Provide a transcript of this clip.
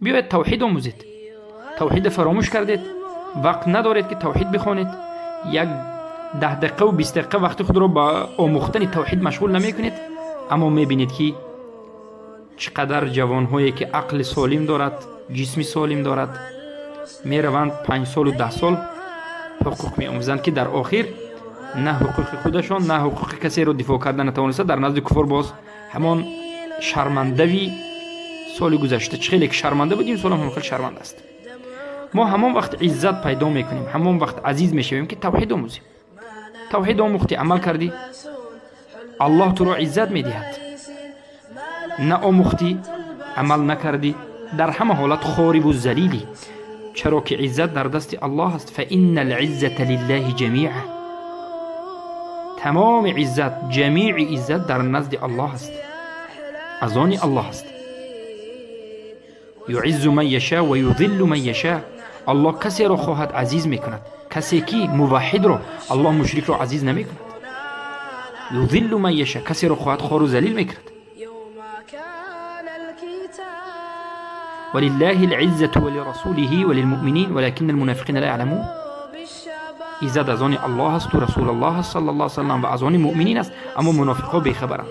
بیایید توحید آموزید. توحید فراموش کردید، وقت ندارید که توحید بخوانید. یک 10 دقیقه و 20 دقیقه وقت خود را با آموختن توحید مشغول نمی کنید، اما می بینید که چقدر جوانهایی که عقل سالم دارد، جسم سالم دارد، می روند 5 سال و 10 سال حقوق می آموزند که در آخر نه حقوق خودشان نه حقوق کسی را دفاع کردن نتوانسته، در نزد کفار باز همان شرمندوی سال گذشته چه خیلی شرمنده بودیم، سال هم خیلی شرمنده است. ما همان وقت عزت پیدا میکنیم، همان وقت عزیز میشویم که توحید آموزیم. توحید آموختی، عمل کردی، الله تو را عزت میدهد. نه آموختی، عمل نکردی، در همه حالت خواری و ذلیلی، چرا که عزت در دست الله است. فإن العزة لله جمیعا، تمام عزت، جمیع عزت در نزد الله است، از آن الله است. یعز من یشاء و یذل من یشاء. الله کسی را خواهد عزیز میکند، کسی که موحد را، الله مشرک را عزیز نمیکند. یذل من یشاء، کسی را خواهد خوار و ذلیل میکند. ولله العزة ولرسوله وللمؤمنين ولكن المنافقين لا يعلمون. عزت از آن الله است و رسول الله صلی الله علیه و سلم و از آن مؤمنین است، اما منافقا بیخبرند.